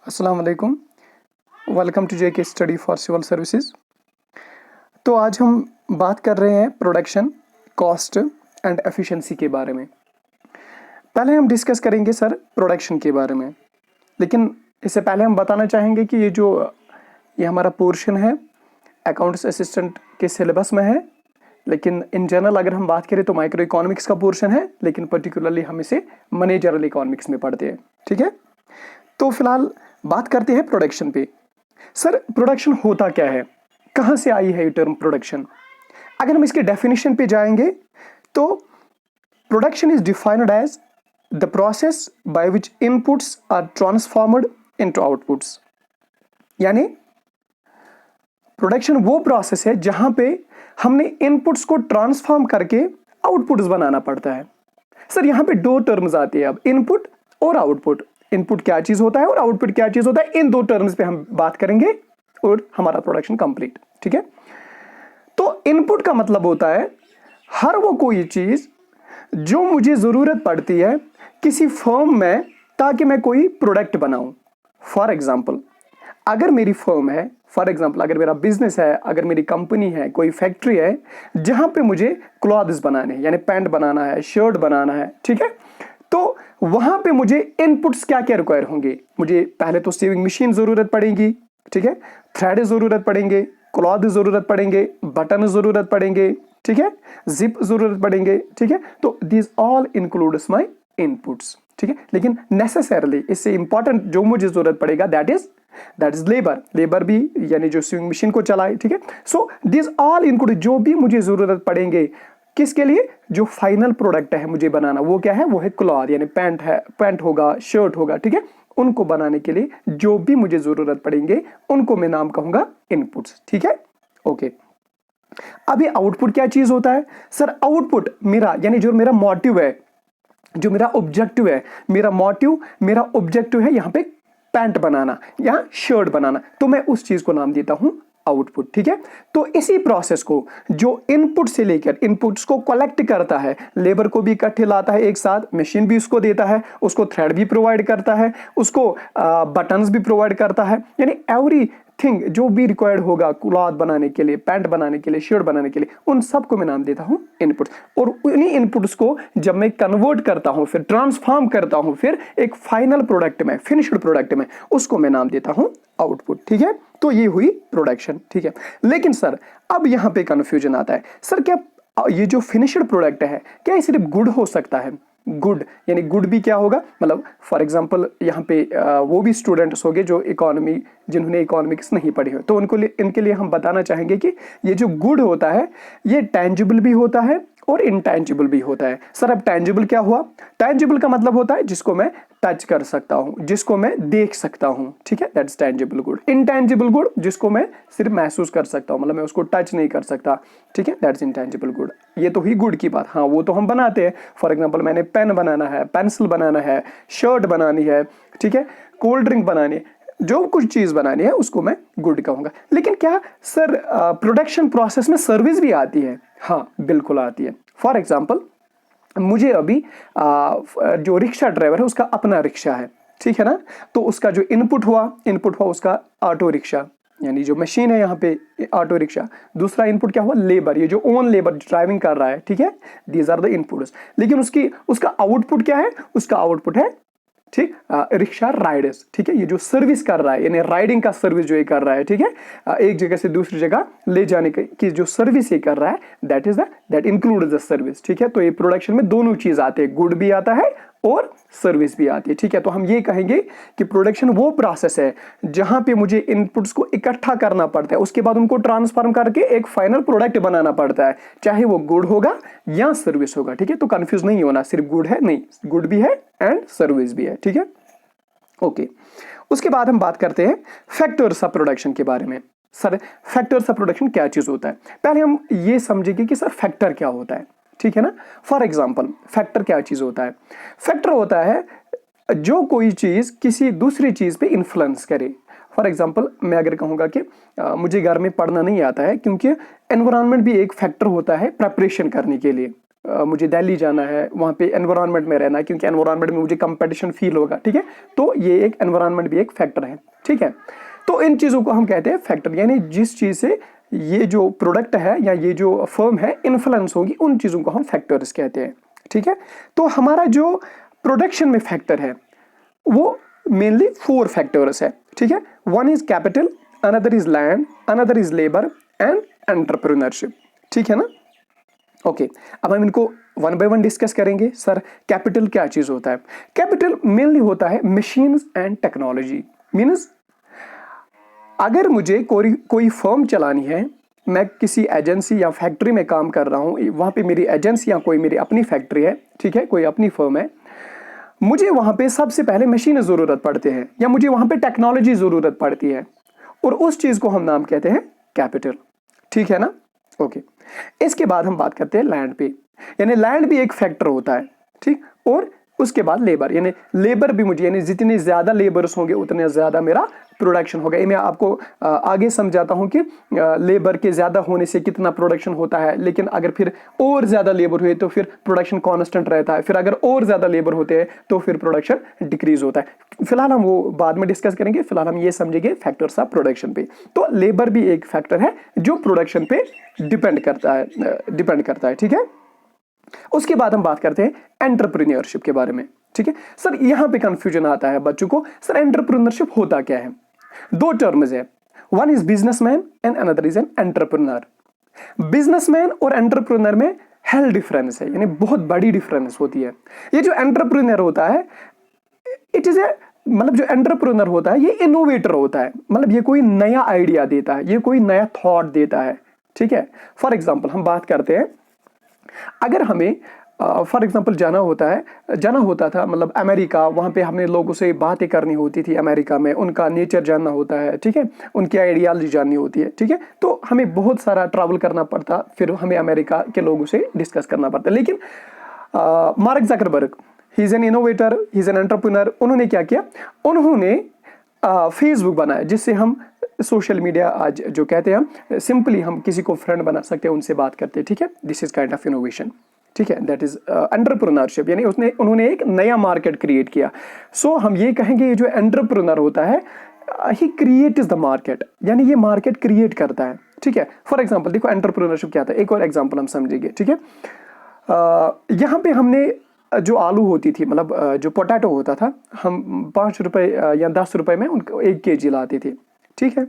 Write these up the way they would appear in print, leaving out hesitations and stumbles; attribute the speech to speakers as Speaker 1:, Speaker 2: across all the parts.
Speaker 1: अस्सलाम वालेकुम। Welcome to JK study for civil services. तो आज हम बात कर रहे हैं प्रोडक्शन, कॉस्ट एंड एफिशिएंसी के बारे में। पहले हम डिस्कस करेंगे सर प्रोडक्शन के बारे में, लेकिन इससे पहले हम बताना चाहेंगे कि ये हमारा पोर्शन है अकाउंट्स असिस्टेंट के सिलेबस में है, लेकिन इन जनरल अगर हम बात करें तो माइक्रो इकोनॉमिक्स का पोर्शन है, लेकिन पर्टिकुलरली हम इसे मैनेजरल इकोनॉमिक्स में पढ़ते हैं। ठीक है, तो फिलहाल बात करते हैं प्रोडक्शन पे। सर प्रोडक्शन होता क्या है, कहां से आई है ये टर्म प्रोडक्शन? अगर हम इसके डेफिनेशन पे जाएंगे तो production is defined as the process by which inputs are transformed into outputs. यानी प्रोडक्शन वो प्रोसेस है जहां पे हमने इनपुट्स को ट्रांसफॉर्म करके आउटपुट्स बनाना पड़ता है। सर यहां पे दो टर्म्स आती है, अब इनपुट और आउटपुट। इनपुट क्या चीज होता है और आउटपुट क्या चीज होता है, इन दो टर्म्स पे हम बात करेंगे और हमारा प्रोडक्शन कंप्लीट। ठीक है, तो इनपुट का मतलब होता है हर वो कोई चीज जो मुझे जरूरत पड़ती है किसी फर्म में ताकि मैं कोई प्रोडक्ट बनाऊं। फॉर एग्जाम्पल अगर मेरी फर्म है, फॉर एग्जाम्पल अगर मेरा बिजनेस है, अगर मेरी कंपनी है, कोई फैक्ट्री है जहां पे मुझे क्लॉथ्स बनाने हैं, यानी पैंट बनाना है, शर्ट बनाना है, ठीक है, तो वहां पे मुझे इनपुट्स क्या क्या रिक्वायर होंगे। मुझे पहले तो सीविंग मशीन जरूरत पड़ेगी, ठीक है, थ्रेड जरूरत पड़ेंगे, क्लॉथ जरूरत पड़ेंगे, बटन जरूरत पड़ेंगे, ठीक है, जिप जरूरत पड़ेंगे, ठीक है। तो this all includes my inputs. ठीक है, लेकिन नेसेसरली इससे इंपॉर्टेंट जो मुझे जरूरत पड़ेगा दैट इज लेबर भी, यानी जो स्विंग मशीन को चलाए। ठीक है, सो दिस ऑल इंक्लूड जो भी मुझे जरूरत पड़ेंगे किसके लिए, जो फाइनल प्रोडक्ट है मुझे बनाना, वो क्या है, वो है क्लॉथ, यानी पैंट है, पैंट होगा, शर्ट होगा। ठीक है, उनको बनाने के लिए जो भी मुझे जरूरत पड़ेंगे उनको मैं नाम कहूंगा इनपुट्स। ठीक है, ओके। अभी आउटपुट क्या चीज होता है? सर आउटपुट मेरा, यानी जो मेरा मोटिव है, जो मेरा ऑब्जेक्टिव है, मेरा ऑब्जेक्टिव है यहाँ पे पैंट बनाना या शर्ट बनाना, तो मैं उस चीज को नाम देता हूं आउटपुट। ठीक है, तो इसी प्रोसेस को जो इनपुट से लेकर इनपुट्स को कलेक्ट करता है, लेबर को भी इकट्ठे लाता है एक साथ, मशीन भी उसको देता है, उसको थ्रेड भी प्रोवाइड करता है, उसको बटन्स भी प्रोवाइड करता है, यानी एवरी थिंग जो भी रिक्वायर्ड होगा क्लॉथ बनाने के लिए, पैंट बनाने के लिए, शर्ट बनाने के लिए, उन सबको मैं नाम देता हूं इनपुट्स। और उन्हीं इनपुट्स को जब मैं कन्वर्ट करता हूं, फिर ट्रांसफॉर्म करता हूं, फिर एक फाइनल प्रोडक्ट में, फिनिश्ड प्रोडक्ट में, उसको मैं नाम देता हूं आउटपुट। ठीक है, तो ये हुई प्रोडक्शन। ठीक है, लेकिन सर अब यहां पे कंफ्यूजन आता है, सर क्या ये जो फिनिश्ड प्रोडक्ट है क्या ये सिर्फ गुड हो सकता है? गुड यानी गुड भी क्या होगा, मतलब फॉर एग्जांपल यहाँ पे वो भी स्टूडेंट्स होंगे जो जिन्होंने इकोनॉमिक्स नहीं पढ़ी हो, तो इनके लिए हम बताना चाहेंगे कि ये जो गुड होता है ये टेंजिबल भी होता है और इनटेंजिबल भी होता है। सर अब टेंजिबल क्या हुआ? टेंजिबल का मतलब होता है जिसको मैं टच कर सकता हूं, जिसको मैं देख सकता हूं। ठीक है, that's tangible good. Intangible good जिसको मैं सिर्फ महसूस कर सकता हूं, मतलब मैं उसको टच नहीं कर सकता। ठीक है, दैट्स इनटेंजिबल गुड। ये तो ही गुड की बात। हाँ, वो तो हम बनाते हैं। फॉर एग्जाम्पल मैंने पेन बनाना है, पेंसिल बनाना है, शर्ट बनानी है, ठीक है, कोल्ड ड्रिंक बनानी है, जो कुछ चीज बनानी है उसको मैं गुड कहूंगा। लेकिन क्या सर प्रोडक्शन प्रोसेस में सर्विस भी आती है? हाँ बिल्कुल आती है। फॉर एग्जाम्पल मुझे अभी जो रिक्शा ड्राइवर है उसका अपना रिक्शा है, ठीक है ना, तो उसका जो इनपुट हुआ उसका ऑटो रिक्शा, यानी जो मशीन है यहाँ पे ऑटो रिक्शा। दूसरा इनपुट क्या हुआ? लेबर, ये जो ओन लेबर ड्राइविंग कर रहा है। ठीक है, दीज आर द इनपुट्स। लेकिन उसका आउटपुट क्या है? उसका आउटपुट है, ठीक, रिक्शा राइडर्स। ठीक है, ये जो सर्विस कर रहा है, यानी राइडिंग का सर्विस जो ये कर रहा है, ठीक है, एक जगह से दूसरी जगह ले जाने की जो सर्विस ये कर रहा है, दैट इंक्लूड्स द सर्विस। ठीक है, तो ये प्रोडक्शन में दोनों चीज आते हैं, गुड भी आता है और सर्विस भी आती है। ठीक है, तो हम ये कहेंगे कि प्रोडक्शन वो प्रोसेस है जहां पे मुझे इनपुट्स को इकट्ठा करना पड़ता है, उसके बाद उनको ट्रांसफॉर्म करके एक फाइनल प्रोडक्ट बनाना पड़ता है, चाहे वो गुड होगा या सर्विस होगा। ठीक है, तो कंफ्यूज नहीं होना, सिर्फ गुड है नहीं, गुड भी है एंड सर्विस भी है। ठीक है, ओके। उसके बाद हम बात करते हैं फैक्टर्स ऑफ प्रोडक्शन के बारे में। सर फैक्टर्स ऑफ प्रोडक्शन क्या चीज होता है? पहले हम ये समझेंगे कि सर फैक्टर क्या होता है, ठीक है ना। फॉर एग्जाम्पल फैक्टर क्या चीज होता है? फैक्टर होता है जो कोई चीज किसी दूसरी चीज पे इन्फ्लुएंस करे। फॉर एग्जाम्पल मैं अगर कहूंगा कि मुझे घर में पढ़ना नहीं आता है, क्योंकि एनवायरनमेंट भी एक फैक्टर होता है प्रेपरेशन करने के लिए। मुझे दिल्ली जाना है, वहाँ पे एनवायरनमेंट में रहना है, क्योंकि एनवायरनमेंट में मुझे कंपटीशन फील होगा, ठीक है। तो ये एक एनवायरनमेंट भी एक फैक्टर है, ठीक है। तो इन चीज़ों को हम कहते हैं फैक्टर, यानी जिस चीज़ से ये जो प्रोडक्ट है या ये जो फर्म है इन्फ्लुएंस होगी, उन चीज़ों को हम फैक्टर्स कहते हैं, ठीक है। तो हमारा जो प्रोडक्शन में फैक्टर है वो मेनली 4 फैक्टर्स है, ठीक है। One is capital, another is land, another is labour and entrepreneurship, ठीक है ना। ओके, अब हम इनको वन बाय वन डिस्कस करेंगे। सर कैपिटल क्या चीज होता है? कैपिटल मेनली होता है मशीन्स एंड टेक्नोलॉजी। मीन्स अगर मुझे कोई फर्म चलानी है, मैं किसी एजेंसी या फैक्ट्री में काम कर रहा हूं, वहां पे मेरी एजेंसी या कोई मेरी अपनी फैक्ट्री है, ठीक है, कोई अपनी फर्म है, मुझे वहां पे सबसे पहले मशीन जरूरत पड़ते हैं या मुझे वहां पे टेक्नोलॉजी जरूरत पड़ती है, और उस चीज को हम नाम कहते हैं कैपिटल, ठीक है ना। ओके, इसके बाद हम बात करते हैं लैंड पे, यानी लैंड भी एक फैक्टर होता है, ठीक। और उसके बाद लेबर, यानी लेबर भी मुझे, यानी जितने ज्यादा लेबर्स होंगे उतने ज्यादा मेरा प्रोडक्शन होगा। ये मैं आपको आगे समझाता हूं कि लेबर के ज्यादा होने से कितना प्रोडक्शन होता है, लेकिन अगर फिर और ज्यादा लेबर हुए तो फिर प्रोडक्शन कांस्टेंट रहता है, फिर अगर और ज्यादा लेबर होते हैं तो फिर प्रोडक्शन डिक्रीज होता है। फिलहाल हम वो बाद में डिस्कस करेंगे, फिलहाल हम ये समझेंगे फैक्टर्स ऑफ प्रोडक्शन पे। तो लेबर भी एक फैक्टर है जो प्रोडक्शन पे डिपेंड करता है, ठीक है। उसके बाद हम बात करते हैं एंटरप्रेन्योरशिप के बारे में, ठीक है। सर यहां पे कंफ्यूजन आता है बच्चों को, सर एंटरप्रेन्योरशिप होता क्या है? 2 टर्म्स है, one is businessman and another is an entrepreneur. Businessman और एंटरप्रेन्योर में हेल डिफरेंस है, यानी बहुत बड़ी डिफरेंस होती है। ये जो एंटरप्रेन्योर होता है, इट इज ए, मतलब जो एंटरप्रेन्योर होता है ये इनोवेटर होता है, मतलब ये कोई नया आइडिया देता है, ये कोई नया थॉट देता है, ठीक है। फॉर एग्जाम्पल हम बात करते हैं, अगर हमें फॉर एग्जांपल जाना होता था मतलब अमेरिका, वहाँ पे हमने लोगों से बातें करनी होती थी, अमेरिका में उनका नेचर जानना होता है, ठीक है, उनकी आइडियालॉजी जाननी होती है, ठीक है। तो हमें बहुत सारा ट्रैवल करना पड़ता, फिर हमें अमेरिका के लोगों से डिस्कस करना पड़ता। लेकिन mark Zuckerberg, he is an innovator, he is an entrepreneur, उन्होंने क्या किया, उन्होंने फेसबुक बनाया, जिससे हम सोशल मीडिया आज जो कहते हैं, हम सिंपली हम किसी को फ्रेंड बना सकते हैं, उनसे बात करते हैं, ठीक है। This is kind of innovation, ठीक है, दैट इज एंटरप्रेन्योरशिप, यानी उन्होंने एक नया मार्केट क्रिएट किया। सो हम ये कहेंगे ये जो एंटरप्रेन्योर होता है, ही क्रिएट इज द मार्केट, यानी ये मार्केट क्रिएट करता है, ठीक है। फॉर एग्जाम्पल देखो एंटरप्रेन्योरशिप क्या था, एक और एग्जाम्पल हम समझेंगे, ठीक है। यहाँ पे हमने जो आलू होती थी, मतलब जो पोटैटो होता था, हम 5 रुपए या 10 रुपए में उनको 1 kg लाते थे, ठीक है।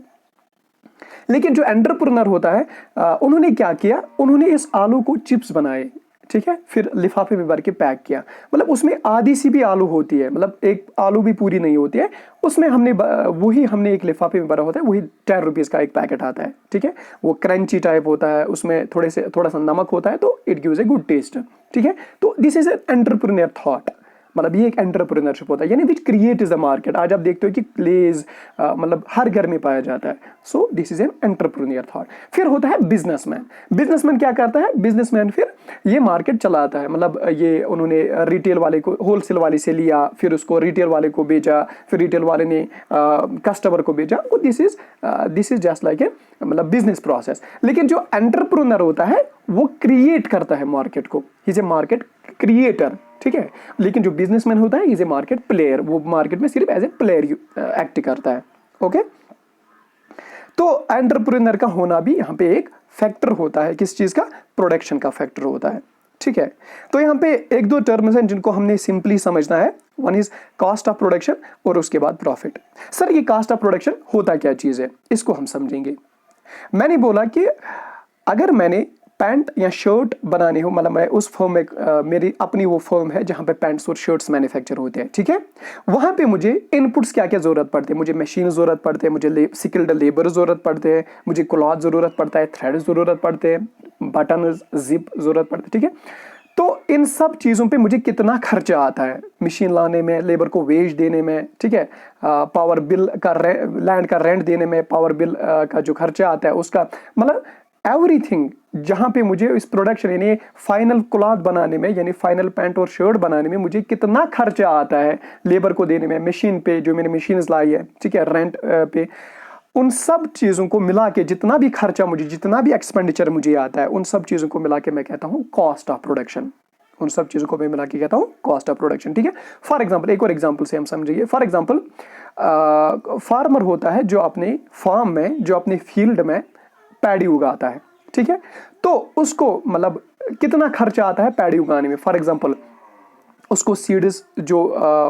Speaker 1: लेकिन जो एंटरप्रेन्योर होता है, उन्होंने क्या किया, उन्होंने इस आलू को चिप्स बनाए, ठीक है, फिर लिफाफे में भर के पैक किया। मतलब उसमें आधी सी भी आलू होती है, मतलब एक आलू भी पूरी नहीं होती है, उसमें हमने एक लिफाफे में भरा होता है, वही 10 रुपीज़ का एक पैकेट आता है, ठीक है। वो क्रंची टाइप होता है, उसमें थोड़ा सा नमक होता है, तो it gives a good taste, ठीक है। तो this is an entrepreneur thought, मतलब ये एक एंटरप्रेन्योरशिप होता है, यानी which create is the market. आज आप देखते हो कि लेज मतलब हर घर में पाया जाता है। So this is an entrepreneur thought. फिर होता है बिजनेसमैन। बिजनेसमैन क्या करता है, बिजनेसमैन फिर ये मार्केट चलाता है, मतलब ये उन्होंने रिटेल वाले को होलसेल वाले से लिया, फिर उसको रिटेल वाले को बेचा, फिर रिटेल वाले ने कस्टमर को बेचा। This is just like a मतलब बिजनेस प्रोसेस। लेकिन जो एंटरप्रेन्योर होता है वो क्रिएट करता है मार्केट को, he is a market creator, ठीक है। लेकिन जो बिजनेसमैन होता है इज ए मार्केट प्लेयर, वो मार्केट में सिर्फ एज ए प्लेयर एक्ट करता है, ओके। तो एंटरप्रेन्योर का होना भी यहाँ पे एक फैक्टर होता है, किस चीज का, प्रोडक्शन का फैक्टर होता है, ठीक है। तो यहाँ पे 1-2 टर्म्स हैं जिनको हमने सिंपली समझना है। One is cost of production और उसके बाद प्रॉफिट। सर ये कॉस्ट ऑफ प्रोडक्शन होता क्या चीज है, इसको हम समझेंगे। मैंने बोला कि अगर मैंने पैंट या शर्ट बनाने हो, मतलब मैं उस फर्म में मेरी अपनी वो फर्म है जहाँ पे पैंट्स और शर्ट्स मैन्युफैक्चर होते हैं, ठीक है। वहाँ पे मुझे इनपुट्स क्या क्या ज़रूरत पड़ते हैं, मुझे मशीन ज़रूरत पड़ते हैं, मुझे स्किल्ड लेबर ज़रूरत पड़ते हैं, मुझे क्लॉथ ज़रूरत पड़ता है, थ्रेड ज़रूरत पड़ते हैं, बटन जिप ज़रूरत पड़ते हैं, ठीक है। तो इन सब चीज़ों पे मुझे कितना खर्चा आता है, मशीन लाने में, लेबर को वेज देने में, ठीक है, पावर बिल का लैंड का रेंट देने में, पावर बिल का जो खर्चा आता है उसका, मतलब एवरीथिंग, जहां पे मुझे इस प्रोडक्शन यानी फाइनल क्लॉथ बनाने में, यानी फाइनल पैंट और शर्ट बनाने में मुझे कितना खर्चा आता है, लेबर को देने में, मशीन पे जो मैंने मशीन लाई है, ठीक है, रेंट पे, उन सब चीज़ों को मिला के जितना भी खर्चा मुझे, जितना भी एक्सपेंडिचर मुझे आता है, उन सब चीज़ों को मिला के मैं कहता हूँ कॉस्ट ऑफ प्रोडक्शन। उन सब चीज़ों को मैं मिला के कहता हूँ कॉस्ट ऑफ प्रोडक्शन। ठीक है, फॉर एग्जांपल एक और एग्जांपल से हम समझिए। फॉर एग्जांपल फार्मर होता है जो अपने फार्म में, जो अपने फील्ड में पैडी उगाता है। ठीक है, तो उसको मतलब कितना खर्चा आता है पैडी उगाने में। फॉर एग्जांपल उसको सीड्स जो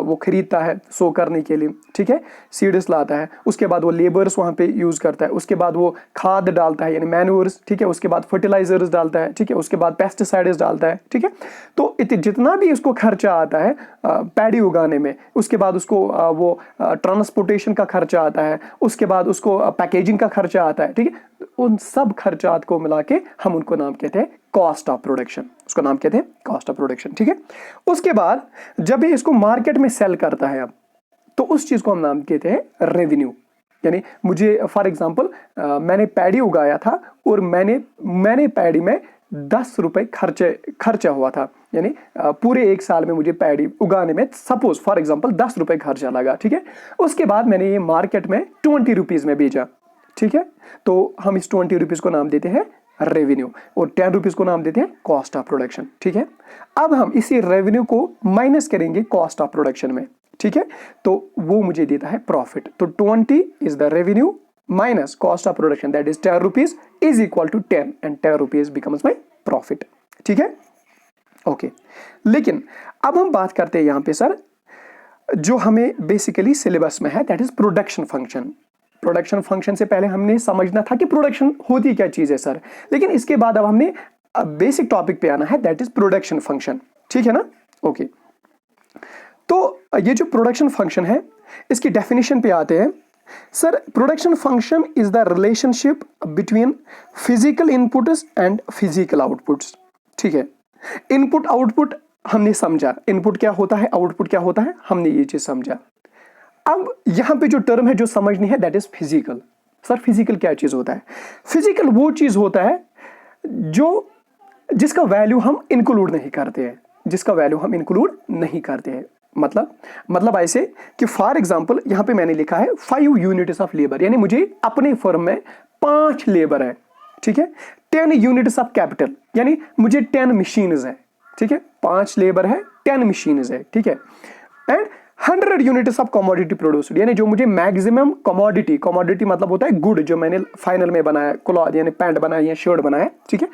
Speaker 1: वो खरीदता है सो करने के लिए, ठीक है, सीड्स लाता है, उसके बाद वो लेबर्स वहाँ पे यूज़ करता है, उसके बाद वो खाद डालता है यानी मैन्योर्स, ठीक है, उसके बाद फर्टिलाइजर्स डालता है, ठीक है, उसके बाद पेस्टिसाइड्स डालता है। ठीक है, तो जितना भी उसको खर्चा आता है पैडी उगाने में, उसके बाद उसको वो ट्रांसपोर्टेशन का खर्चा आता है, उसके बाद उसको पैकेजिंग का खर्चा आता है। ठीक है, उन सब खर्चात को मिला के हम उनको नाम कहते हैं कॉस्ट ऑफ प्रोडक्शन, उसको नाम कहते हैं कॉस्ट ऑफ प्रोडक्शन। ठीक है, उसके बाद जब ये इसको मार्केट में सेल करता है अब, तो उस चीज को हम नाम कहते हैं रेवेन्यू। यानी मुझे फॉर एग्जांपल मैंने पैडी उगाया था और मैंने पैडी में 10 रुपए खर्चा हुआ था, यानी पूरे एक साल में मुझे पैडी उगाने में सपोज फॉर एग्जांपल 10 रुपए खर्चा लगा। ठीक है, उसके बाद मैंने ये मार्केट में 20 रुपीज में बेचा। ठीक है, तो हम इस 20 रुपीज को नाम देते हैं रेवेन्यू और 10 रुपीज को नाम देते हैं कॉस्ट ऑफ प्रोडक्शन। ठीक है, अब हम इसी रेवेन्यू को माइनस करेंगे कॉस्ट ऑफ प्रोडक्शन में। ठीक है, तो वो मुझे देता है प्रॉफिट। तो 20 is the revenue minus cost of production, that is 10 rupees is equal to 10 and 10 rupees becomes my profit. ठीक है, ओके। लेकिन अब हम बात करते हैं यहां पे सर जो हमें बेसिकली सिलेबस में है, that is production function. Production function से पहले हमने समझना था कि प्रोडक्शन होती क्या चीज है सर, लेकिन इसके बाद अब हमने बेसिक टॉपिक पे आना है, दैट इज प्रोडक्शन फंक्शन। ठीक है ना, ओके। तो ये जो प्रोडक्शन फंक्शन है इसकी डेफिनेशन पे आते हैं sir. Production function is the relationship between physical inputs and physical outputs. ठीक है, इनपुट आउटपुट हमने समझा, इनपुट क्या होता है, आउटपुट क्या होता है, हमने ये चीज समझा। अब यहां पे जो टर्म है जो समझनी है, that is physical. Sir physical क्या चीज होता है? फिजिकल वो चीज होता है जिसका वैल्यू हम इंक्लूड नहीं करते हैं, जिसका वैल्यू हम इंक्लूड नहीं करते हैं। मतलब ऐसे कि फॉर एग्जांपल यहां पे मैंने लिखा है 5 यूनिट्स ऑफ लेबर, यानी मुझे अपने फर्म में 5 लेबर है। ठीक है, 10 यूनिट्स ऑफ कैपिटल, यानी मुझे 10 मशीन्स है। ठीक है, 5 लेबर है, 10 मशीन्स है। ठीक है, and 100 units of commodity produced, यानी जो मुझे मैक्सिमम कमोडिटी मतलब होता है गुड, जो मैंने फाइनल में बनाया, क्लॉथ यानी पैंट बनाया या शर्ट बनाया। ठीक है,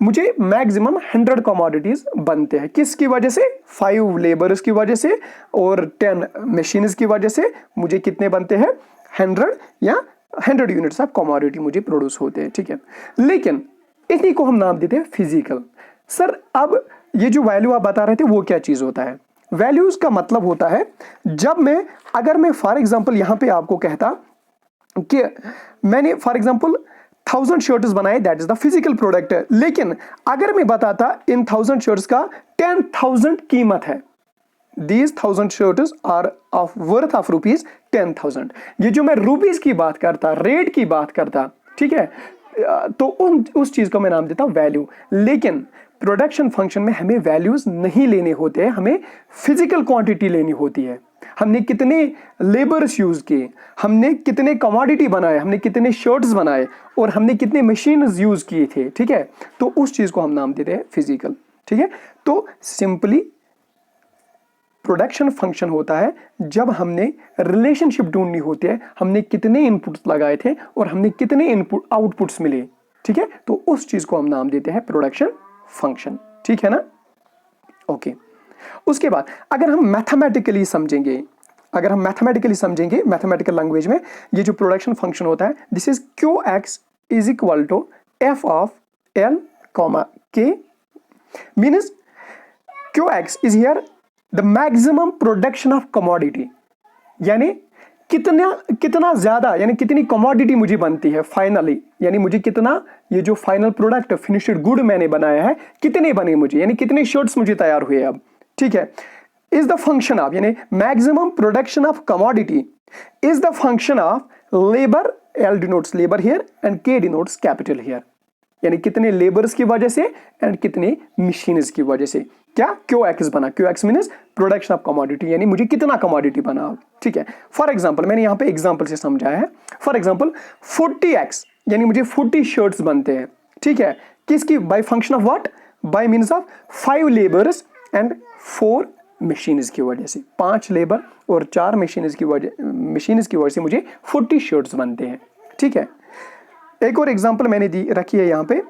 Speaker 1: मुझे मैक्सिमम 100 कमोडिटीज बनते हैं, किसकी वजह से? 5 लेबर्स की वजह से और 10 मशीन्स की वजह से मुझे कितने बनते हैं? 100 या 100 यूनिट्स ऑफ कमोडिटी मुझे प्रोड्यूस होते हैं। ठीक है, लेकिन इसी को हम नाम देते हैं फिजिकल। सर अब ये जो वैल्यू आप बता रहे थे वो क्या चीज होता है? वैल्यूज का मतलब होता है अगर मैं फॉर एग्जांपल यहां पे आपको कहता कि मैंने फॉर एग्जांपल 1000 शर्ट्स बनाए, that is the physical product है, लेकिन अगर मैं बताता इन 1000 शर्ट्स का 10,000 कीमत है, these 1000 shirts are of worth of rupees 10,000, ये जो मैं रुपीज की बात करता, रेट की बात करता, ठीक है, तो उस चीज को मैं नाम देता हूं वैल्यू। लेकिन प्रोडक्शन फंक्शन में हमें वैल्यूज नहीं लेने होते हैं, हमें फिजिकल क्वांटिटी लेनी होती है। हमने कितने लेबर्स यूज किए, हमने कितने कमोडिटी बनाए, हमने कितने शर्ट्स बनाए और हमने कितने मशीन्स यूज किए थे। ठीक है, तो उस चीज को हम नाम देते हैं फिजिकल। ठीक है, तो सिंपली प्रोडक्शन फंक्शन होता है जब हमने रिलेशनशिप ढूंढनी होती है, हमने कितने इनपुट्स लगाए थे और हमने कितने इनपुट आउटपुट्स मिले। ठीक है, तो उस चीज को हम नाम देते हैं प्रोडक्शन फंक्शन। ठीक है ना, ओके। उसके बाद अगर हम मैथमेटिकली समझेंगे, मैथमेटिकल लैंग्वेज में ये जो प्रोडक्शन फंक्शन होता है, this is QX is equal to F of L, K, means QX is here the maximum production of commodity, यानी कितना ज्यादा, यानी कितनी कमोडिटी मुझे बनती है फाइनली, यानी मुझे कितना, ये जो फाइनल प्रोडक्ट फिनिश्ड गुड मैंने बनाया है कितने बने मुझे, यानी कितने शर्ट्स मुझे तैयार हुए अब। ठीक है, इज द फंक्शन ऑफ, यानी maximum production of commodity is the function of labour, L denotes labour here and K denotes capital here, यानी कितने लेबर्स की वजह से एंड कितने मशीन्स की वजह से। क्या, क्यू एक्स बना। Q x means production of commodity, यानी मुझे कितना कमोडिटी बना, ठीक है। फॉर एग्जाम्पल मैंने यहाँ पे एग्जाम्पल से समझाया है। फॉर एग्जाम्पल 40x यानी मुझे 40 शर्ट्स बनते हैं, ठीक है। किसकी, by function of what, by means of 5 labours and 4 machines की वजह से, 5 लेबर और 4 मशीन्स की वजह से मुझे 40 शर्ट्स बनते हैं, ठीक है। एक और एग्जांपल मैंने दी रखी है यहाँ पे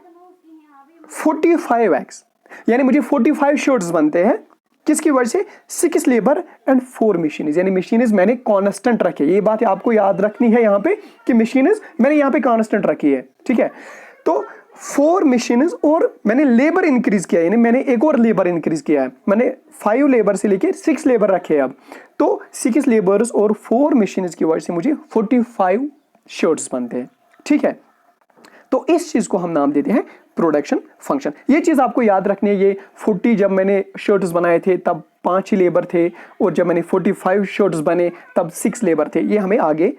Speaker 1: 45x यानी मुझे 45 शर्ट्स बनते हैं, किसकी वजह से, 6 लेबर एंड 4 मशीन्स, यानी मशीन्स मैंने कांस्टेंट रखे। ये बात आपको याद रखनी है यहाँ पे कि मशीन्स मैंने यहाँ पे कांस्टेंट रखी है, ठीक है। तो 4 मशीन्स और मैंने लेबर इंक्रीज किया, यानी मैंने एक और लेबर इंक्रीज किया है, मैंने 5 लेबर से लेके 6 लेबर रखे अब, तो 6 लेबर्स और 4 मशीन्स की वजह से मुझे 45 शर्ट्स बनते हैं, ठीक है। तो इस चीज को हम नाम देते हैं प्रोडक्शन फंक्शन। ये चीज आपको याद रखनी है। ये 40 जब मैंने शर्ट्स बनाए थे तब 5 ही लेबर थे, और जब मैंने 45 शर्ट्स बने तब 6 लेबर थे। ये हमें आगे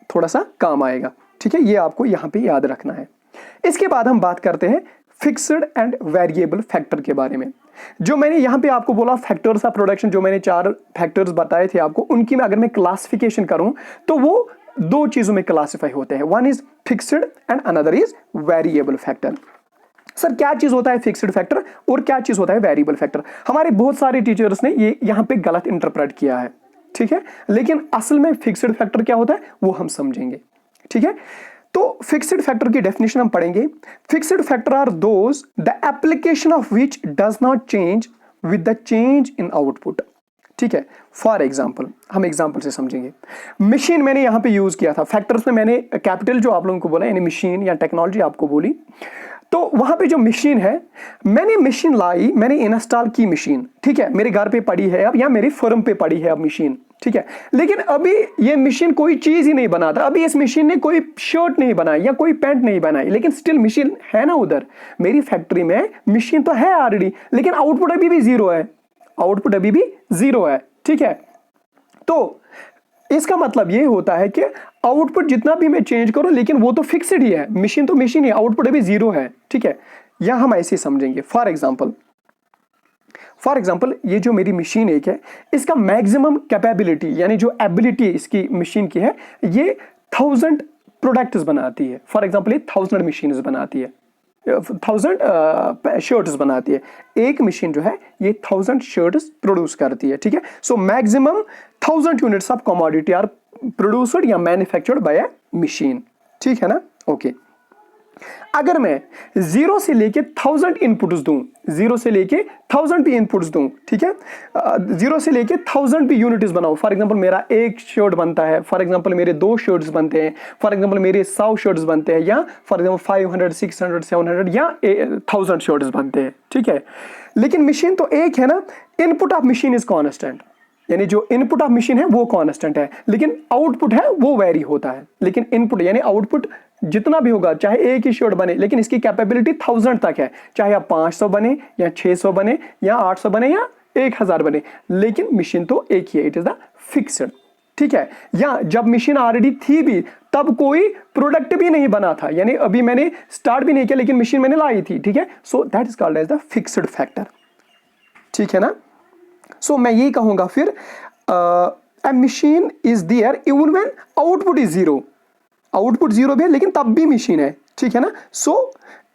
Speaker 1: थोड़ा सा काम आएगा, ठीक है। ये आपको यहाँ पे याद रखना है। इसके बाद हम बात करते हैं फिक्स्ड एंड वेरिएबल फैक्टर के बारे में। जो मैंने यहाँ पे आपको बोला फैक्टर्स ऑफ प्रोडक्शन, जो मैंने 4 फैक्टर्स बताए थे आपको, उनकी मैं अगर मैं क्लासिफिकेशन करूं तो वो 2 चीजों में क्लासिफाई होते हैं। One is fixed and another is variable factor. Sir क्या चीज होता है फिक्स्ड फैक्टर और क्या चीज होता है वेरिएबल फैक्टर? हमारे बहुत सारे टीचर्स ने ये यहाँ पे गलत इंटरप्रेट किया है, ठीक है। लेकिन असल में फिक्स्ड फैक्टर क्या होता है वो हम समझेंगे, ठीक है। तो फिक्स्ड फैक्टर की डेफिनेशन हम पढ़ेंगे। Fixed factor are those the application of which does not change with the change in output, ठीक है। फॉर एग्जाम्पल, हम एग्जाम्पल से समझेंगे। मशीन मैंने यहां पे यूज किया था, फैक्टर्स में मैंने कैपिटल जो आप लोगों को बोला यानी मशीन या टेक्नोलॉजी आपको बोली, तो वहां पे जो मशीन है, मैंने मशीन लाई, मैंने इंस्टॉल की मशीन, ठीक है। मेरे घर पे पड़ी है अब, या मेरी फर्म पे पड़ी है अब मशीन, ठीक है। लेकिन अभी ये मशीन कोई चीज ही नहीं बनाता, अभी इस मशीन ने कोई शर्ट नहीं बनाई या कोई पैंट नहीं बनाई, लेकिन स्टिल मशीन है ना उधर मेरी फैक्ट्री में, मशीन तो है ऑलरेडी, लेकिन आउटपुट अभी भी 0 है, आउटपुट अभी भी 0 है, ठीक है। तो इसका मतलब ये होता है कि आउटपुट जितना भी मैं चेंज करूं, लेकिन वो तो फिक्स्ड ही है, मशीन तो मशीन ही, आउटपुट अभी 0 है, ठीक है। या हम ऐसे समझेंगे। फॉर एग्जाम्पल ये जो मेरी मशीन एक है, इसका मैक्सिमम कैपेबिलिटी यानी जो एबिलिटी इसकी मशीन की है, ये 1000 प्रोडक्ट्स बनाती है। फॉर एग्जाम्पल ये 1000 मशीन्स बनाती है, 1000 शर्ट्स बनाती है। एक मशीन जो है ये 1000 शर्ट्स प्रोड्यूस करती है, ठीक है। So maximum 1000 units of commodity are produced या मैन्युफैक्चर्ड बाय अ मशीन, ठीक है ना, ओके। अगर मैं 0 से लेके 1000 इनपुट्स दूं, 0 से लेके 1000 भी इनपुट्स दूं, ठीक है, 0 से लेके 1000 भी यूनिट्स बनाऊं। फॉर एग्जांपल मेरा एक शर्ट बनता है, फॉर एग्जांपल मेरे 2 शर्ट्स बनते हैं, फॉर एग्जांपल मेरे 100 शर्ट्स बनते हैं, या फॉर एग्जांपल 500 600 700 या 1000 शर्ट्स बनते हैं, ठीक है। लेकिन मशीन तो एक है ना, input of machine is constant, यानी जो इनपुट ऑफ मशीन है वो कांस्टेंट है, लेकिन आउटपुट है वो वेरी होता है। लेकिन इनपुट यानी आउटपुट जितना भी होगा, चाहे एक ही शर्ट बने, लेकिन इसकी कैपेबिलिटी 1000 तक है, चाहे आप 500 बने या 600 बने या 800 बने या 1000 बने, लेकिन मशीन तो एक ही है, इट इज द फिक्स्ड, ठीक है। या जब मशीन ऑलरेडी थी भी, तब कोई प्रोडक्ट भी नहीं बना था, यानी अभी मैंने स्टार्ट भी नहीं किया लेकिन मशीन मैंने लाई थी, ठीक है। So that is called as the fixed factor, ठीक है ना। सो मैं ये कहूंगा फिर, a machine is there even when output is 0, output 0 भी है लेकिन तब भी मशीन है, ठीक है ना। सो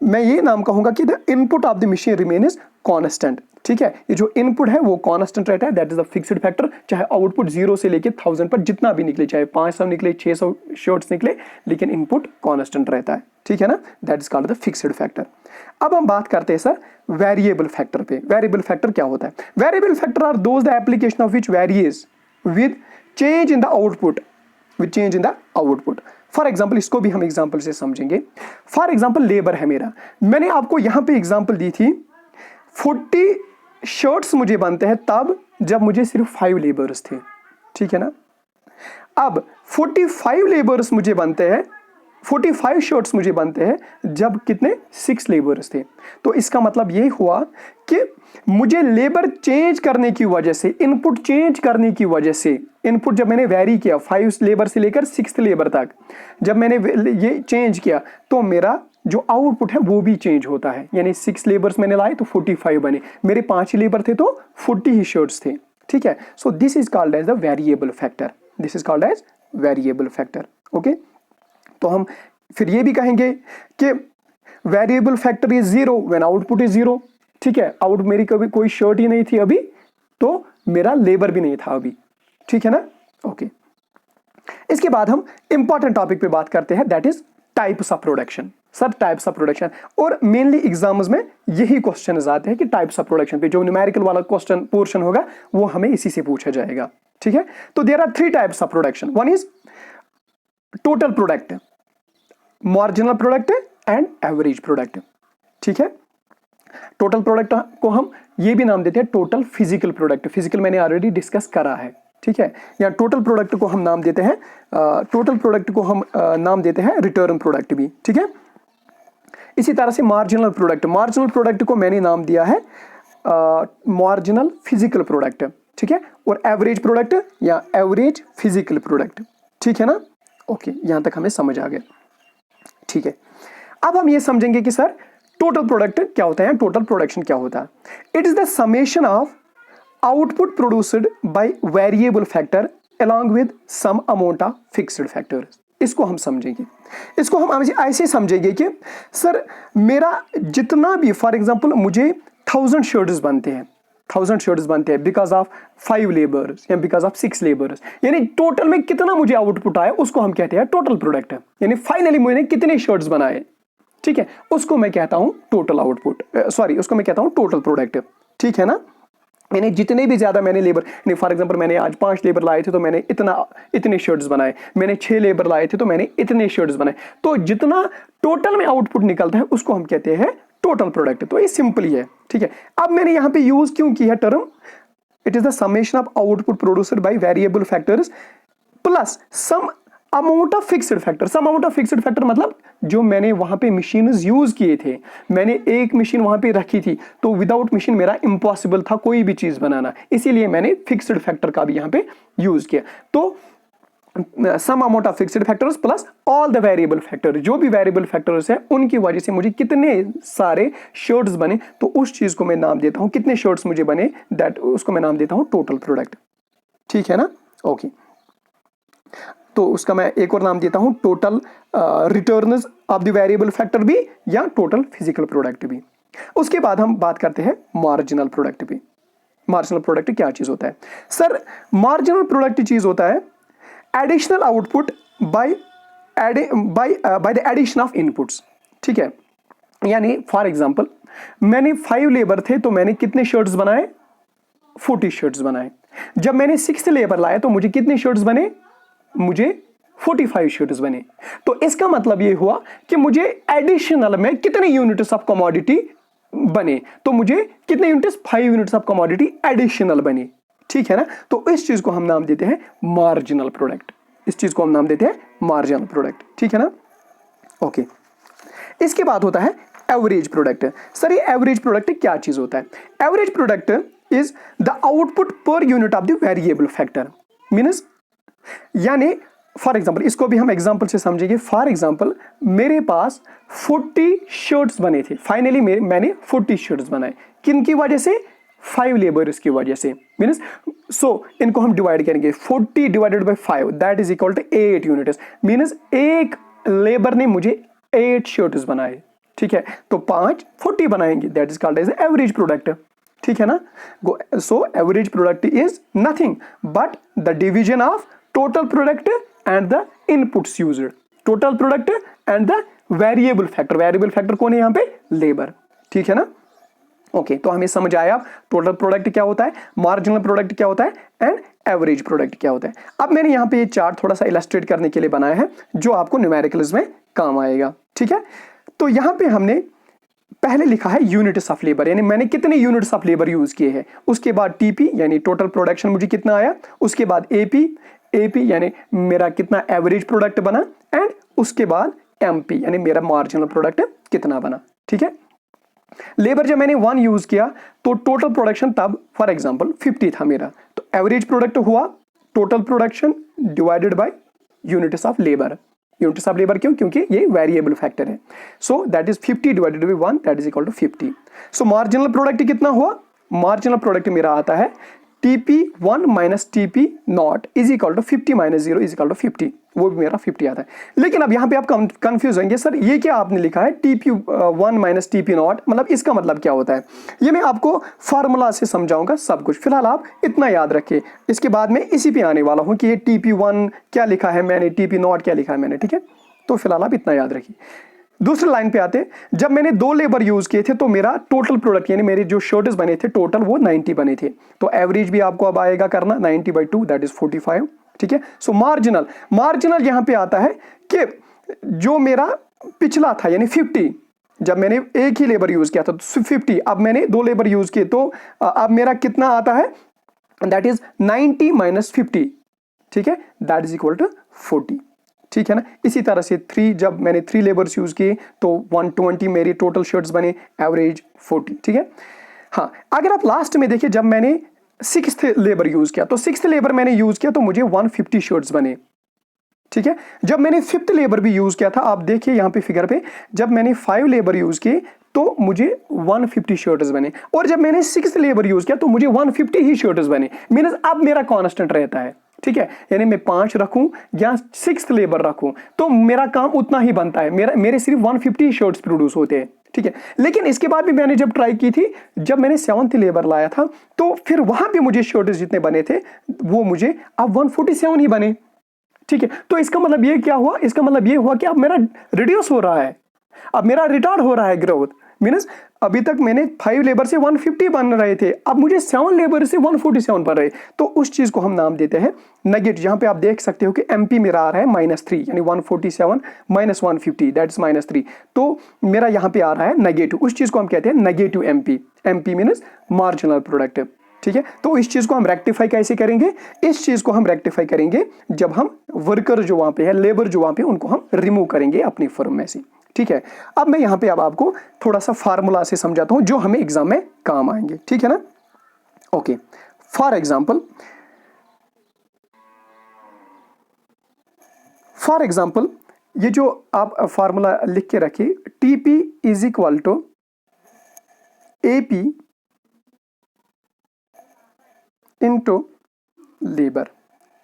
Speaker 1: मैं ये नाम कहूंगा कि the input of the machine remain is constant, ठीक है। ये जो इनपुट है वो कांस्टेंट रहता है, that is the fixed factor. चाहे आउटपुट 0 से लेके 1000 पर जितना भी निकले, चाहे 500 निकले, 600 शर्ट्स निकले, लेकिन इनपुट कांस्टेंट रहता है, ठीक है ना, that is called the fixed factor. अब हम बात करते हैं सर वेरिएबल फैक्टर पे। वेरिएबल फैक्टर क्या होता है? Variable factor are those the application of which varies with change in the output, with change in the output. For example, इसको भी हम एग्जाम्पल से समझेंगे। फॉर एग्जाम्पल लेबर है मेरा, मैंने आपको यहां पे एग्जाम्पल दी थी, 40 शर्ट्स मुझे बनते हैं तब जब मुझे सिर्फ 5 लेबर्स थे, ठीक है ना। अब 45 लेबर्स मुझे बनते हैं, 45 शर्ट्स मुझे बनते हैं जब कितने 6 लेबर्स थे। तो इसका मतलब ये हुआ कि मुझे लेबर चेंज करने की वजह से, इनपुट चेंज करने की वजह से, इनपुट जब मैंने वेरी किया 5 लेबर से लेकर 6 लेबर तक, जब मैंने ये चेंज किया तो मेरा जो आउटपुट है वो भी चेंज होता है, यानी 6 लेबर्स मैंने लाए तो 45 बने, मेरे 5 लेबर थे तो 40 ही शर्ट्स थे, ठीक है। So this is called as the variable factor, this is called as variable factor, okay. तो हम फिर ये भी कहेंगे कि variable factor is 0 when output is 0, ठीक है। आउट मेरी कभी कोई शर्ट ही नहीं थी अभी, तो मेरा लेबर भी नहीं था अभी, ठीक है ना, ओके। इसके बाद हम इंपॉर्टेंट टॉपिक पे बात करते हैं, that is types of production. Sir types of production, और मेनली एग्जाम्स में यही क्वेश्चन आते हैं कि टाइप्स ऑफ प्रोडक्शन पे जो न्यूमेरिकल वाला क्वेश्चन पोर्शन होगा वो हमें इसी से पूछा जाएगा, ठीक है। तो there are 3 types of production, one is total product, marginal product and average product, ठीक है। टोटल प्रोडक्ट को हम ये भी नाम देते हैं टोटल फिजिकल प्रोडक्ट, फिजिकल मैंने ऑलरेडी डिस्कस करा है, ठीक है। या टोटल प्रोडक्ट को हम नाम देते हैं नाम देते हैं रिटर्न प्रोडक्ट भी, ठीक है। इसी तरह से मार्जिनल प्रोडक्ट को मैंने नाम दिया है मार्जिनल फिजिकल प्रोडक्ट, ठीक है। और एवरेज प्रोडक्ट या एवरेज फिजिकल प्रोडक्ट, ठीक है ना, ओके। यहां तक हमें समझ आ गया, ठीक है। अब हम ये समझेंगे कि सर टोटल प्रोडक्ट क्या होता है, टोटल प्रोडक्शन क्या होता है। It is the summation of output produced by variable factor along with some amount of fixed factors। इसको हम समझेंगे, इसको हम ऐसे समझेंगे कि सर मेरा जितना भी, फॉर एग्जांपल मुझे 1000 शर्ट्स बनते हैं बिकॉज ऑफ 5 लेबर्स या बिकॉज ऑफ 6 लेबर्स, यानी टोटल में कितना मुझे आउटपुट आया उसको हम कहते हैं टोटल प्रोडक्ट, यानी फाइनली मैंने कितने शर्ट्स बनाए, ठीक है, उसको मैं कहता हूं टोटल आउटपुट, उसको मैं कहता हूं टोटल प्रोडक्ट, ठीक है ना। यानी जितने भी ज्यादा मैंने लेबर, फॉर एग्जांपल मैंने आज 5 लेबर लाए थे तो मैंने इतने शर्ट्स बनाए, मैंने 6 लेबर लाए थे तो मैंने इतने शर्ट्स बनाए, तो जितना टोटल में आउटपुट निकलता है उसको हम कहते हैं टोटल प्रोडक्ट। तो ये सिंपल ही है, ठीक है। अब मैंने यहां पे यूज क्यों की है term, it is the summation of output produced by variable factors plus some amount of fixed factor. Some amount of fixed factor मतलब जो मैंने वहां पे मशीन्स यूज किए थे, मैंने एक मशीन वहां पे रखी थी तो विदाउट मशीन मेरा इम्पॉसिबल था कोई भी चीज बनाना, इसीलिए मैंने फिक्स्ड फैक्टर का भी यहां पे यूज किया। तो some amount of fixed factors plus all the variable factor, जो भी वेरिएबल फैक्टर्स है उनकी वजह से मुझे कितने सारे शर्ट्स बने, तो उस चीज को मैं नाम देता हूं, कितने शर्ट्स मुझे बने दैट, उसको मैं नाम देता हूं टोटल प्रोडक्ट, ठीक है ना, ओके। तो उसका मैं एक और नाम देता हूं total returns of the variable factor भी, या टोटल फिजिकल प्रोडक्ट भी। उसके बाद हम बात करते हैं मार्जिनल प्रोडक्ट भी। मार्जिनल प्रोडक्ट क्या चीज होता है सर, मार्जिनल प्रोडक्ट चीज होता है additional output by the addition of inputs, ठीक है। यानी फॉर एग्जांपल मैंने 5 लेबर थे तो मैंने कितने शर्ट्स बनाए, 40 शर्ट्स बनाए। जब मैंने 6 लेबर लाया तो मुझे कितने शर्ट्स बने, मुझे 45 शर्ट्स बने। तो इसका मतलब ये हुआ कि मुझे एडिशनल में कितने यूनिट्स ऑफ कमोडिटी बने, तो मुझे कितने units, 5 units of commodity additional बने, ठीक है ना। तो इस चीज को हम नाम देते हैं मार्जिनल प्रोडक्ट, इस चीज को हम नाम देते हैं मार्जिनल प्रोडक्ट, ठीक है ना, ओके। इसके बाद होता है एवरेज प्रोडक्ट। सर ये एवरेज प्रोडक्ट क्या चीज होता है, average product is the output पर unit of the variable factor, means यानी फॉर एग्जाम्पल इसको भी हम एग्जाम्पल से समझेंगे। फॉर एग्जाम्पल मेरे पास 40 शर्ट्स बने थे, फाइनली मैंने 40 शर्ट्स बनाए, किन की वजह से, 5 लेबर्स की वजह से, मीन्स सो इनको हम डिवाइड करेंगे, 40 divided by 5 that is equal to 8 units, means एक लेबर ने मुझे 8 शर्ट्स बनाए, ठीक है। तो 5 40 बनाएंगे, that is called as average product, ठीक है ना। So average product is nothing but the division of total product and the inputs used, total product and the variable factor कौन है यहाँ पे, लेबर, ठीक है ना, ओके। तो हमें समझ आया टोटल प्रोडक्ट क्या होता है, मार्जिनल प्रोडक्ट क्या होता है एंड एवरेज प्रोडक्ट क्या होता है। अब मैंने यहाँ पे ये चार्ट थोड़ा सा इलस्ट्रेट करने के लिए बनाया है जो आपको न्यूमेरिकल्स में काम आएगा, ठीक है। तो यहाँ पे हमने पहले लिखा है यूनिट्स ऑफ लेबर, यानी मैंने कितने यूनिट्स ऑफ लेबर यूज किए हैं, उसके बाद टीपी यानी टोटल प्रोडक्शन मुझे कितना आया, उसके बाद एपी यानी मेरा कितना एवरेज प्रोडक्ट बना, एंड उसके बाद एमपी यानी मेरा मार्जिनल प्रोडक्ट कितना बना, ठीक है। लेबर जब मैंने 1 यूज किया तो टोटल प्रोडक्शन तब फॉर एग्जांपल 50 था मेरा, तो एवरेज प्रोडक्ट हुआ total production divided by units of labour, units of labour क्यों? क्योंकि ये वेरिएबल फैक्टर है। So that is 50 divided by 1 that is equal to 50। सो मार्जिनल प्रोडक्ट कितना हुआ? मार्जिनल प्रोडक्ट मेरा आता है TP1 minus TP0 is equal to 50 minus 0 is equal to 50, वो भी मेरा 50 आता है। लेकिन अब यहां पे आप कंफ्यूज होंगे, सर ये क्या आपने लिखा है TP1 माइनस TP0, मतलब इसका मतलब क्या होता है? ये मैं आपको फार्मूला से समझाऊंगा सब कुछ, फिलहाल आप इतना याद रखिए, इसके बाद में इसी पे आने वाला हूं कि ये TP1 क्या लिखा है मैंने, TP0 क्या लिखा है मैंने, ठीक है? तो फिलहाल आप इतना याद रखिए। दूसरी लाइन पे आते, जब मैंने 2 लेबर यूज किए थे तो मेरा टोटल प्रोडक्ट यानी मेरे जो शर्ट्स बने थे टोटल वो 90 बने थे, तो एवरेज भी आपको अब आएगा करना 90/2 दैट इज 45, ठीक है? सो मार्जिनल यहां पे आता है कि जो मेरा पिछला था यानी 50, जब मैंने एक ही लेबर यूज किया था तो 50, अब मैंने 2 लेबर यूज किए तो अब मेरा कितना आता है? दैट इज 90 माइनस 50, ठीक है? दैट इज इक्वल टू 40, ठीक है ना? इसी तरह से 3, जब मैंने 3 लेबर्स यूज किए तो 120 मेरे टोटल शर्ट्स बने, एवरेज 40, ठीक है? हाँ, अगर आप लास्ट में देखिए जब मैंने 6th लेबर यूज किया तो 6th लेबर मैंने यूज किया तो मुझे 150 शर्ट्स बने, ठीक है? जब मैंने 5th लेबर भी यूज किया था, आप देखिए यहां पे फिगर पे, जब मैंने 5 लेबर यूज किए तो मुझे 150 शर्ट्स बने, और जब मैंने 6th लेबर यूज किया तो मुझे 150 ही शर्ट्स बने। मींस अब मेरा कांस्टेंट रहता है, ठीक है? यानी मैं 5 रखूं या 6th लेबर रखूं तो मेरा काम उतना ही बनता है, मेरे सिर्फ 150 शर्ट्स प्रोड्यूस होते हैं, ठीक है? लेकिन इसके बाद भी मैंने जब ट्राई की थी, जब मैंने 7th लेबर लाया था तो फिर वहां पे मुझे शर्ट्स जितने बने थे वो मुझे अब 147 ही बने, ठीक है? तो इसका मतलब ये क्या हुआ? इसका मतलब ये हुआ कि अब मेरा रिड्यूस हो रहा है, अब मेरा रिटार्ड हो रहा है ग्रोथ। मींस अभी तक मैंने 5 लेबर से 150 बन रहे थे, अब मुझे 7 लेबर से 147 बन रहे, तो उस चीज को हम नाम देते हैं नेगेटिव। यहां पे आप देख सकते हो कि MP मेरा आ रहा है -3, यानी 147 माइनस 150 दैट इज -3, तो मेरा यहां पे आ रहा है नेगेटिव, उस चीज को हम कहते हैं negative MP means marginal product, ठीक है? तो इस चीज को हम रेक्टिफाई कैसे करेंगे? इस चीज को हम रेक्टिफाई करेंगे जब हम वर्कर जो वहां पे है, लेबर जो वहां पे, उनको हम रिमूव करेंगे अपनी फर्म में से, ठीक है? अब मैं यहां पे अब आपको थोड़ा सा फार्मूला से समझाता हूं जो हमें एग्जाम में काम आएंगे, ठीक है ना? ओके, फॉर एग्जाम्पल ये जो आप फार्मूला लिख के रखिए, TP is equal to AP into labour,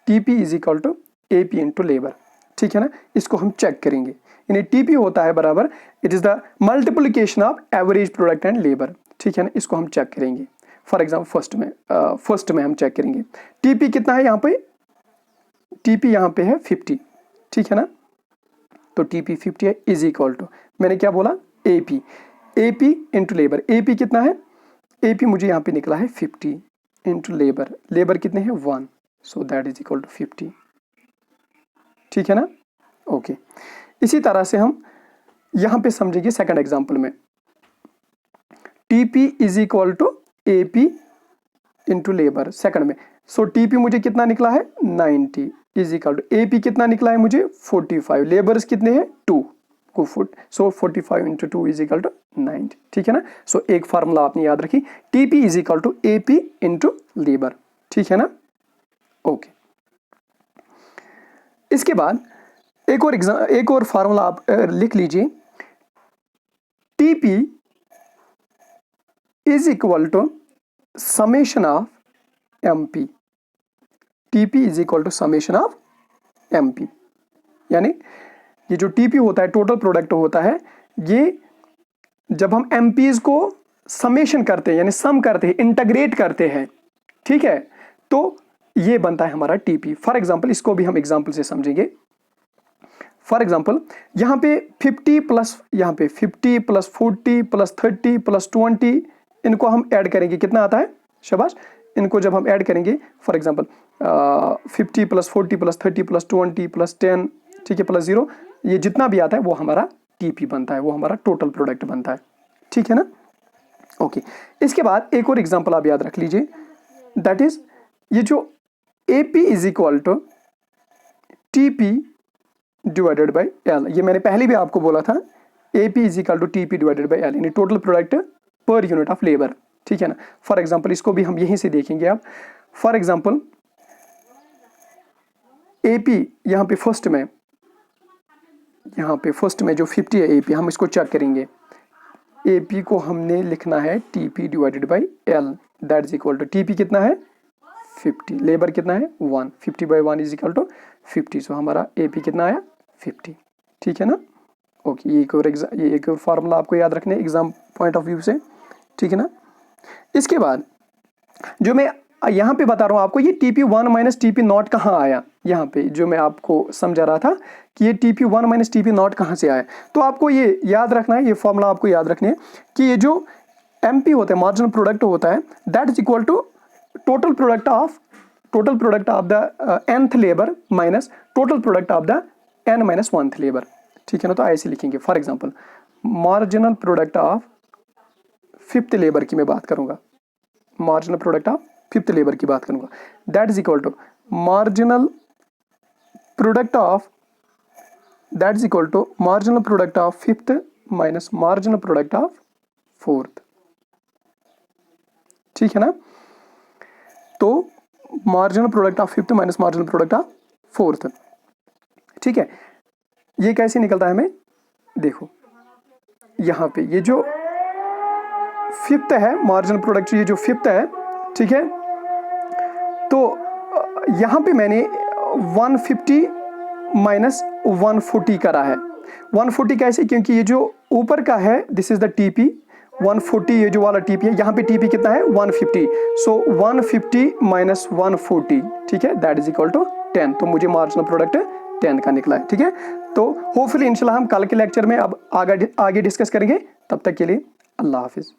Speaker 1: TP is equal to AP into labour, ठीक है ना? इसको हम चेक करेंगे, यानी TP होता है बराबर, it is the multiplication of average product and labour, ठीक है ना? इसको हम चेक करेंगे। फॉर एग्जाम्पल फर्स्ट में हम चेक करेंगे TP कितना है, यहाँ पे TP यहाँ पे है 50, ठीक है ना? तो TP 50 है, इज इक्वल टू मैंने क्या बोला, AP इंटू लेबर। AP कितना है? AP मुझे यहाँ पे निकला है 50 इंटू लेबर कितने हैं 1, so that is equal to 50, ठीक है ना? ओके, इसी तरह से हम यहां पे समझेंगे सेकंड एग्जांपल में, TP is equal to AP into labour second में। सो TP मुझे कितना निकला है 90 इज इक्वल टू AP कितना निकला है मुझे 45, लेबर्स कितने हैं 2 को put, so 45 into 2 is equal to 90, ठीक है ना? सो एक फार्मूला आपने याद रखी, TP is equal to AP into labour, ठीक है ना? ओके, इसके बाद एक और फार्मूला आप लिख लीजिए, TP is equal to summation of MP, TP is equal to summation of MP, यानी ये जो TP होता है टोटल प्रोडक्ट होता है, ये जब हम MPs को समेशन करते हैं यानी सम करते हैं, इंटीग्रेट करते हैं, ठीक है? तो ये बनता है हमारा TP। फॉर एग्जांपल इसको भी हम एग्जांपल से समझेंगे। फॉर एग्जाम्पल यहाँ पे 50 प्लस यहाँ पे 50 प्लस 40 प्लस 30 प्लस 20, इनको हम ऐड करेंगे, कितना आता है? शाबाश, इनको जब हम ऐड करेंगे, for example 50 plus 40 plus 30 plus 20 plus 10, ठीक है, प्लस 0, ये जितना भी आता है वो हमारा TP बनता है, वो हमारा टोटल प्रोडक्ट बनता है, ठीक है ना? ओके, इसके बाद एक और एग्जाम्पल आप याद रख लीजिए, दैट इज ये जो AP is equal to TP divided by L, ये मैंने पहले भी आपको बोला था, AP is equal to TP divided by L, यानी total product per unit of labour, ठीक है ना? फॉर एग्जांपल इसको भी हम यहीं से देखेंगे आप। फॉर एग्जांपल AP यहाँ पे फर्स्ट में यहाँ पे फर्स्ट में जो 50 है AP, हम इसको चेक करेंगे। AP को हमने लिखना है TP divided by L, that is equal to TP कितना है 50, लेबर कितना है 1, 50 by 1 is equal to 50, so हमारा AP कितना आया 50। ठीक है ना, ओके। ये एक और फार्मूला आपको याद रखने एग्जाम पॉइंट ऑफ व्यू से, ठीक है ना। इसके बाद जो मैं यहाँ पे बता रहा हूँ आपको, ये TP1 माइनस TP0 कहाँ आया, यहाँ पे जो मैं आपको समझा रहा था कि ये TP1 माइनस TP0 कहाँ से आया, तो आपको ये याद रखना है, ये फॉर्मूला आपको याद रखना है कि ये जो MP होता है, मार्जिनल प्रोडक्ट होता है, that is equal to total product of the nth labour minus total product of the n minus 1th labour. ठीक है ना, तो ऐसे लिखेंगे। For example marginal product of 5th labour की मैं बात करूंगा, marginal product of 5th labour की बात करूंगा, that is equal to marginal product of 5th minus marginal product of 4th। ठीक है ना, तो marginal product of 5th minus marginal product of 4th। ठीक है, ये कैसे निकलता है हमें, देखो यहाँ पे ये जो 5th है मार्जिनल प्रोडक्ट, ये जो 5th है, ठीक है, तो यहाँ पे मैंने 150 माइनस 140 करा है। 140 कैसे, क्योंकि ये जो ऊपर का है दिस इज द TP 140, ये जो वाला TP है, यहाँ पे TP कितना है 150, सो 150 माइनस 140, ठीक है, दैट इज इक्वल टू 10, तो मुझे मार्जिनल प्रोडक्ट 10 का निकला है। ठीक है, तो होपफुली इंशाल्लाह हम कल के लेक्चर में अब आगे डिस्कस करेंगे। तब तक के लिए अल्लाह हाफिज़।